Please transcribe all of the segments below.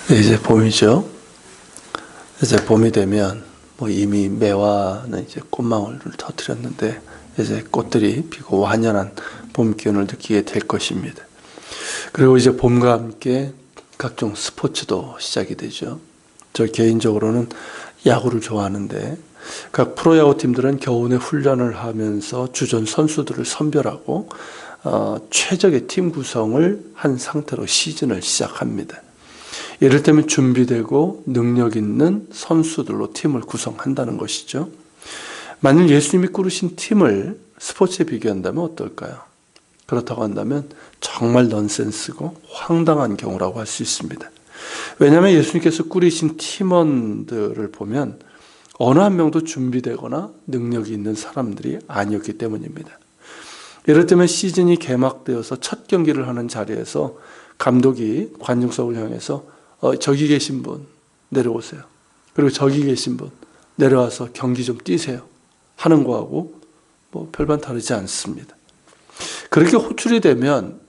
이제 봄이죠. 이제 봄이 되면 이미 매화는 이제 꽃망울을 터뜨렸는데 이제 꽃들이 피고 완연한 봄 기운을 느끼게 될 것입니다. 그리고 이제 봄과 함께 각종 스포츠도 시작이 되죠. 저 개인적으로는 야구를 좋아하는데 각 프로야구 팀들은 겨우내 훈련을 하면서 주전 선수들을 선별하고 최적의 팀 구성을 한 상태로 시즌을 시작합니다. 예를 들면 준비되고 능력 있는 선수들로 팀을 구성한다는 것이죠. 만일 예수님이 꾸르신 팀을 스포츠에 비교한다면 어떨까요? 그렇다고 한다면 정말 넌센스고 황당한 경우라고 할 수 있습니다. 왜냐하면 예수님께서 꾸리신 팀원들을 보면 어느 한 명도 준비되거나 능력이 있는 사람들이 아니었기 때문입니다. 예를 들면 시즌이 개막되어서 첫 경기를 하는 자리에서 감독이 관중석을 향해서 저기 계신 분 내려오세요. 그리고 저기 계신 분 내려와서 경기 좀 뛰세요 하는 거하고 별반 다르지 않습니다. 그렇게 호출이 되면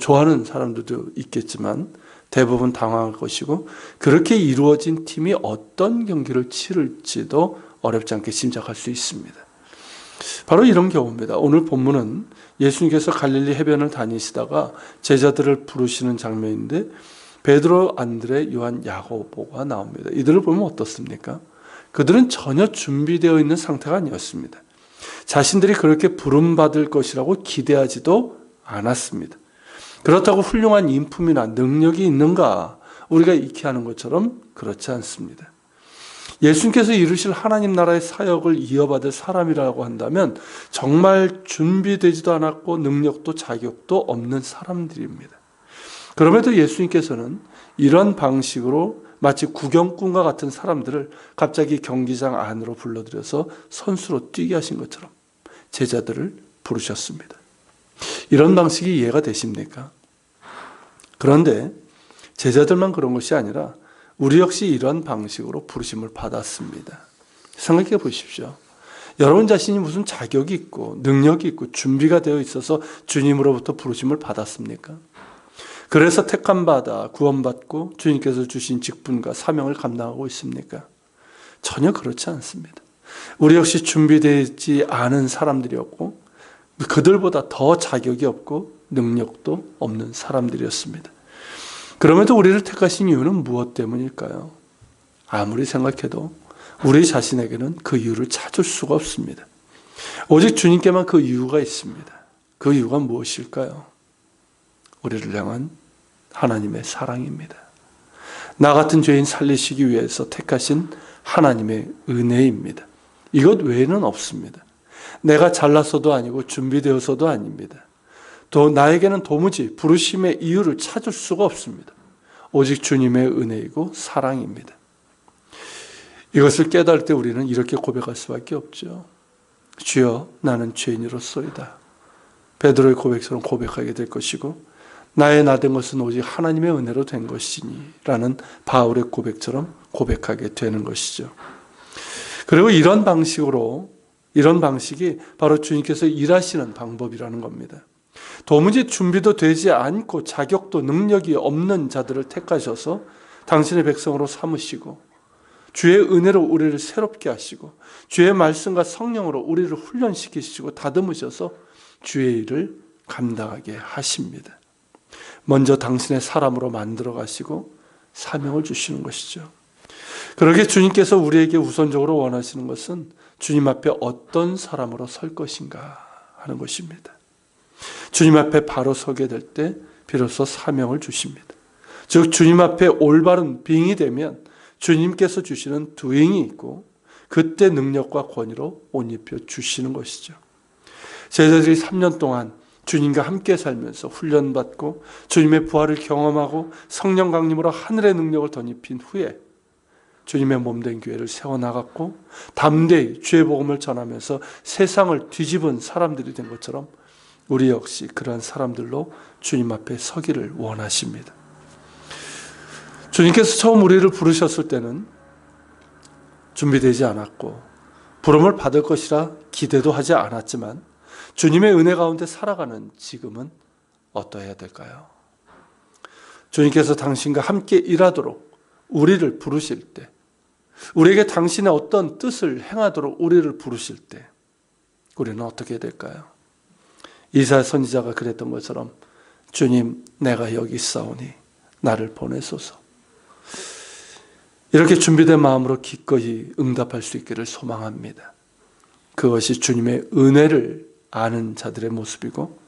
좋아하는 사람들도 있겠지만 대부분 당황할 것이고, 그렇게 이루어진 팀이 어떤 경기를 치를지도 어렵지 않게 짐작할 수 있습니다. 바로 이런 경우입니다. 오늘 본문은 예수님께서 갈릴리 해변을 다니시다가 제자들을 부르시는 장면인데 베드로, 안드레, 요한, 야고보가 나옵니다. 이들을 보면 어떻습니까? 그들은 전혀 준비되어 있는 상태가 아니었습니다. 자신들이 그렇게 부름받을 것이라고 기대하지도 않았습니다. 그렇다고 훌륭한 인품이나 능력이 있는가? 우리가 익히 하는 것처럼 그렇지 않습니다. 예수님께서 이루실 하나님 나라의 사역을 이어받을 사람이라고 한다면 정말 준비되지도 않았고 능력도 자격도 없는 사람들입니다. 그럼에도 예수님께서는 이런 방식으로 마치 구경꾼과 같은 사람들을 갑자기 경기장 안으로 불러들여서 선수로 뛰게 하신 것처럼 제자들을 부르셨습니다. 이런 방식이 이해가 되십니까? 그런데 제자들만 그런 것이 아니라 우리 역시 이런 방식으로 부르심을 받았습니다. 생각해 보십시오. 여러분 자신이 무슨 자격이 있고 능력이 있고 준비가 되어 있어서 주님으로부터 부르심을 받았습니까? 그래서 택함받아 구원받고 주님께서 주신 직분과 사명을 감당하고 있습니까? 전혀 그렇지 않습니다. 우리 역시 준비되지 않은 사람들이었고 그들보다 더 자격이 없고 능력도 없는 사람들이었습니다. 그럼에도 우리를 택하신 이유는 무엇 때문일까요? 아무리 생각해도 우리 자신에게는 그 이유를 찾을 수가 없습니다. 오직 주님께만 그 이유가 있습니다. 그 이유가 무엇일까요? 우리를 향한 하나님의 사랑입니다. 나 같은 죄인 살리시기 위해서 택하신 하나님의 은혜입니다. 이것 외에는 없습니다. 내가 잘나서도 아니고 준비되어서도 아닙니다. 또 나에게는 도무지 부르심의 이유를 찾을 수가 없습니다. 오직 주님의 은혜이고 사랑입니다. 이것을 깨달을 때 우리는 이렇게 고백할 수밖에 없죠. 주여, 나는 죄인이로소이다. 베드로의 고백처럼 고백하게 될 것이고 나의 나 된 것은 오직 하나님의 은혜로 된 것이니 라는 바울의 고백처럼 고백하게 되는 것이죠. 그리고 이런 방식이 바로 주님께서 일하시는 방법이라는 겁니다. 도무지 준비도 되지 않고 자격도 능력이 없는 자들을 택하셔서 당신의 백성으로 삼으시고 주의 은혜로 우리를 새롭게 하시고 주의 말씀과 성령으로 우리를 훈련시키시고 다듬으셔서 주의 일을 감당하게 하십니다. 먼저 당신의 사람으로 만들어 가시고 사명을 주시는 것이죠. 그러게 주님께서 우리에게 우선적으로 원하시는 것은 주님 앞에 어떤 사람으로 설 것인가 하는 것입니다. 주님 앞에 바로 서게 될 때 비로소 사명을 주십니다. 즉 주님 앞에 올바른 빙이 되면 주님께서 주시는 두잉이 있고 그때 능력과 권위로 옷 입혀 주시는 것이죠. 제자들이 3년 동안 주님과 함께 살면서 훈련받고 주님의 부활을 경험하고 성령 강림으로 하늘의 능력을 덧입힌 후에 주님의 몸된 교회를 세워나갔고 담대히 주의 복음을 전하면서 세상을 뒤집은 사람들이 된 것처럼 우리 역시 그러한 사람들로 주님 앞에 서기를 원하십니다. 주님께서 처음 우리를 부르셨을 때는 준비되지 않았고 부름을 받을 것이라 기대도 하지 않았지만 주님의 은혜 가운데 살아가는 지금은 어떠해야 될까요? 주님께서 당신과 함께 일하도록 우리를 부르실 때, 우리에게 당신의 어떤 뜻을 행하도록 우리를 부르실 때 우리는 어떻게 될까요? 이사야 선지자가 그랬던 것처럼 주님, 내가 여기 있사오니 나를 보내소서. 이렇게 준비된 마음으로 기꺼이 응답할 수 있기를 소망합니다. 그것이 주님의 은혜를 아는 자들의 모습이고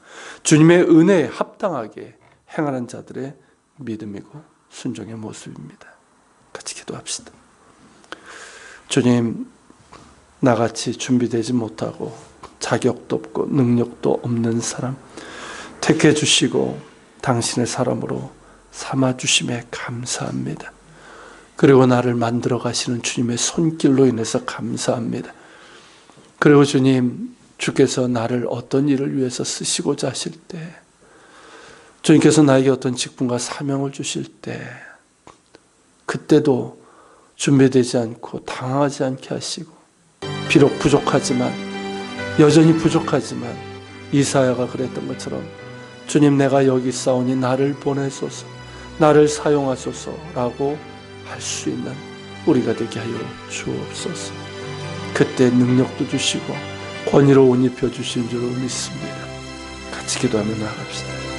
주님의 은혜에 합당하게 행하는 자들의 믿음이고 순종의 모습입니다. 같이 기도합시다. 주님, 나같이 준비되지 못하고 자격도 없고 능력도 없는 사람 택해 주시고 당신의 사람으로 삼아주심에 감사합니다. 그리고 나를 만들어 가시는 주님의 손길로 인해서 감사합니다. 그리고 주님, 주께서 나를 어떤 일을 위해서 쓰시고자 하실 때, 주님께서 나에게 어떤 직분과 사명을 주실 때, 그때도 준비되지 않고 당황하지 않게 하시고, 비록 부족하지만, 여전히 부족하지만 이사야가 그랬던 것처럼 주님, 내가 여기 있사오니 나를 보내소서, 나를 사용하소서라고 할 수 있는 우리가 되게 하여 주옵소서. 그때 능력도 주시고 권위로 옷 입혀 주신 줄로 믿습니다. 같이 기도하며 나아갑시다.